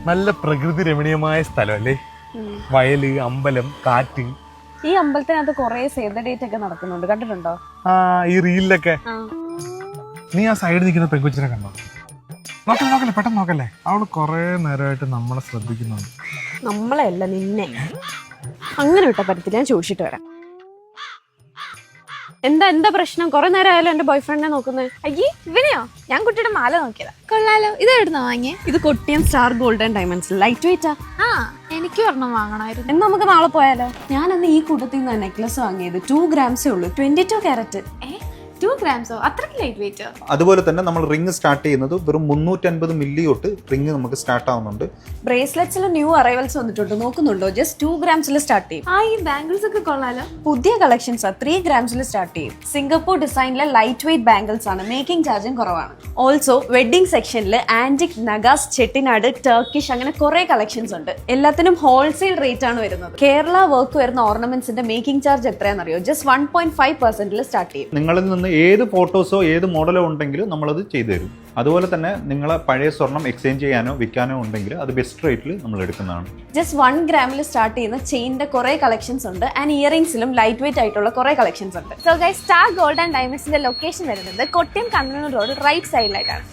നല്ല പ്രകൃതി രമണീയമായ സ്ഥലമല്ലേ? വയല്, അമ്പലം, കാറ്റ്. ഈ അമ്പലത്തിനകത്ത് കൊറേ സേവ് ദ ഡേറ്റ് ഒക്കെ നടക്കുന്നുണ്ട്, കണ്ടിട്ടുണ്ടോ? ആ, ഈ റീലിലൊക്കെ. നീ ആ സൈഡിൽ നിൽക്കുന്ന പെൺകുച്ചിനെ കണ്ടോ? നോക്കല്ലേ, പെട്ടെന്ന് നോക്കല്ലേ. അവള് കൊറേ നേരമായിട്ട് നമ്മളെ ശ്രദ്ധിക്കുന്നുണ്ട്. നമ്മളെ അല്ല, നിന്നെ. അങ്ങനെ വിട്ട പറ്റത്തില്ല, ഞാൻ ചോദിച്ചിട്ട് വരാം. എന്താ പ്രശ്നം? കൊറേ നേരം ആയാലും എന്റെ ബോയ് ഫ്രണ്ടിനെ നോക്കുന്നത്. അയ്യേ, ഇവനെയോ? ഞാൻ കുട്ടിയുടെ മാല നോക്കിയതാ. കൊള്ളാലോ. ഇത് എവിടുന്നാ വാങ്ങിയേ? ഇത് Kottiyam star golden diamonds, light വെയിറ്റാ. ആ, എനിക്ക് ഒരെണ്ണം വാങ്ങണമായിരുന്നു. എന്നാ നമുക്ക് നാളെ പോയാലോ? ഞാൻ അന്ന് ഈ കൂട്ടത്തിൽ നിന്ന് നെക്ലസ് വാങ്ങിയത് 2 ഗ്രാംസേ ഉള്ളൂ, 22 ക്യാരറ്റ്. 2 ഗ്രാംസോ? അത്രയ്ക്ക് ലൈറ്റ് വെയിറ്റോ? അതുപോലെ തന്നെ നമ്മൾ റിംഗ് സ്റ്റാർട്ട് ചെയ്യുന്നത് വെറും 350 മില്ലി തൊട്ട് റിംഗ് നമുക്ക് സ്റ്റാർട്ട് ആവുന്നുണ്ട്. ബ്രേസ്ലെറ്റ്സിൽ ന്യൂ അറൈവൽസ് വന്നിട്ടുണ്ട്, നോക്കുന്നുണ്ടോ? ജസ്റ്റ് 2 ഗ്രാംസിൽ സ്റ്റാർട്ട് ചെയ്യും. ഈ ബാംഗിൾസ് ഒക്കെ കൊള്ളാലോ. പുതിയ കളക്ഷൻസ് 3 ഗ്രാംസിൽ സ്റ്റാർട്ട് ചെയ്യും. സിംഗപ്പൂർ ഡിസൈനിലെ ലൈറ്റ് വെയിറ്റ് ബാംഗിൾസ് ആണ്, മേക്കിംഗ് ചാർജും കുറവാണ്. ഓൾസോ വെഡിങ് സെക്ഷനിൽ ആന്റിക്, നഗാസ്, ചെട്ടിനാട്, ടർക്കിഷ് അങ്ങനെ കുറെ കളക്ഷൻസ് ഉണ്ട്. എല്ലാത്തിനും ഹോൾസെയിൽ റേറ്റ് ആണ് വരുന്നത്. കേരള വർക്ക് വരുന്ന ഓർണമെന്റ്സിന്റെ മേക്കിംഗ് ചാർജ് എത്രയാണെന്നറിയോ? ജസ്റ്റ് 1.5% സ്റ്റാർട്ട് ചെയ്യും. നിങ്ങളിൽ നിന്ന് ഏത് ഫോട്ടോസോ ഏത് മോഡലോ ഉണ്ടെങ്കിലും നമ്മളത് ചെയ്തു തരും. അതുപോലെ തന്നെ നിങ്ങളെ പഴയ സ്വർണം എക്സ്ചേഞ്ച് ചെയ്യാനോ വിൽക്കാനോ ഉണ്ടെങ്കിൽ അത് ബെസ്റ്റ് റേറ്റിൽ നമ്മൾ എടുക്കുന്നതാണ്. ജസ്റ്റ് 1 ഗ്രാമിൽ സ്റ്റാർട്ട് ചെയ്യുന്ന ചെയിന്റെ കുറെ കളക്ഷൻസ് ഉണ്ട്. ആൻഡ് ഇയറിംഗ്സിലും ലൈറ്റ് വെയിറ്റ് ആയിട്ടുള്ള കുറെ കളക്ഷൻസ് ഉണ്ട്. So guys, star gold and ഡയമണ്ട്സിന്റെ ലൊക്കേഷൻ വരുന്നത് കൊട്ടിയം കണ്ണൂർ റോഡ് റൈറ്റ് സൈഡിലായിട്ടാണ്.